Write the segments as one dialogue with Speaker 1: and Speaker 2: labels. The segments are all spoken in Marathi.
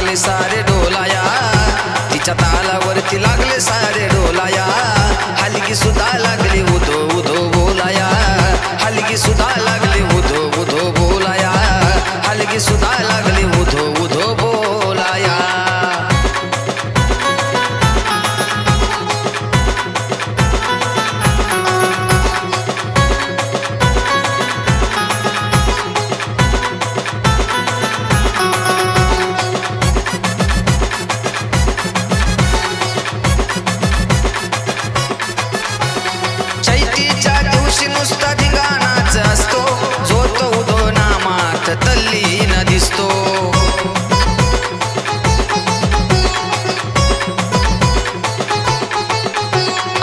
Speaker 1: लागले सारे डोलाया, तिच्या तालावरती लागले सारे डोलाया. हलगी सुद्धा लागली उधो उधो बोलाया, हलगी सुद्धा लागली उधो उधो बोलाया, हलगी सुद्धा लागली उधो उधो बोलाया. चैतीच्या दिवशी नुसता धिंगाणाच असतो, जो तो उधो नामात तल्लीन दिसतो.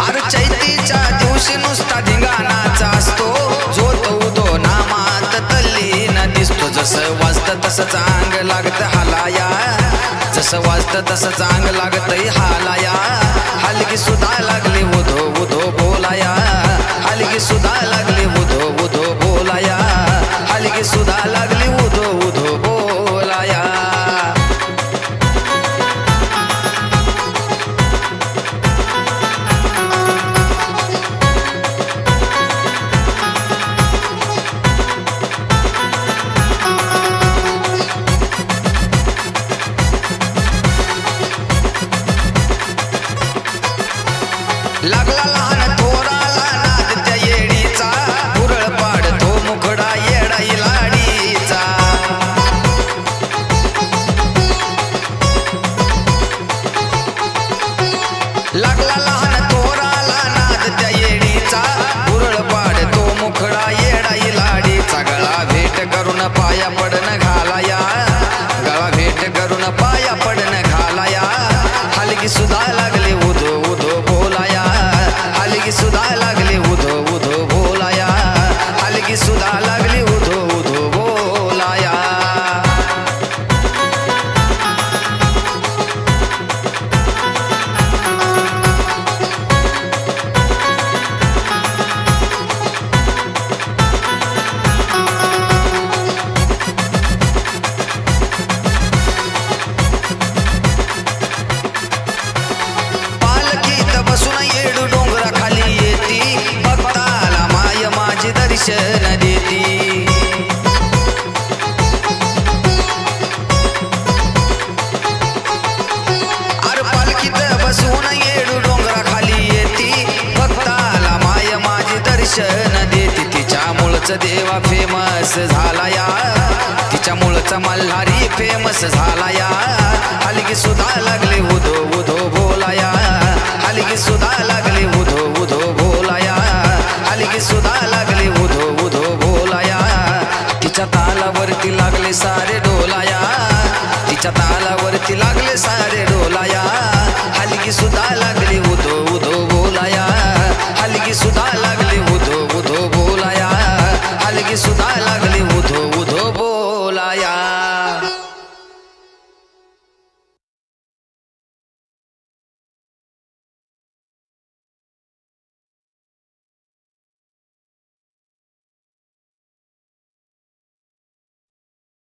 Speaker 1: अरे चैतीच्या दिवशी नुसता धिंगाणाच असतो, जो तो उधो नामात तल्लीन दिसतो. जसं वाजतं तसं चांग लागत हालाया, जसं वाजतं तसं चांग लागतंय हालाया. हलगी सुद्धा लागली उधो उधो बोलाया, हलगी सुद्धा लागली उधो उधो बोलाया, हलगी सुद्धा लागली उधो उधो बोलाया. लागला लहान थोराला नाद त्या येडीचा, पुरळ पाडतो मुखडा येडाई लाडीचा. लागला लहान थोराला नाद त्या येडीचा, पुरळ पाडतो मुखडा येडाई लाडीचा. गळा भेट करून पाया पडन घालाया, गळा भेट करून पाया पडन घालाया. हलगी सुद्धा लागली उधो उधो बोलाया, हलगी सुद्धा लागली उधो उधो बोलाया, हलगी सुद्धा लागली उधो उधो बोलाया. पालखीत बसून येडू डोंगरा खाली येती, भक्ताला माय माझी दर्शन देती. अरे पालखीत बसून येडू डोंगरा खाली येती, भक्ताला माय माझी दर्शन देती. तिच्या मुळच देवा फेमस झालाया, तिच्या मुळच मल्हारी फेमस झालाया. हलगी सुद्धा लागली उधो उधो बोलाया, हलगी सुद्धा लागली उधो उधो बोलाया, हलगी सुद्धा लागली उधो उधो बोलाया. तिच्या तालावरती लागले सारे डोलाया, तिच्या तालावरती लागले सारे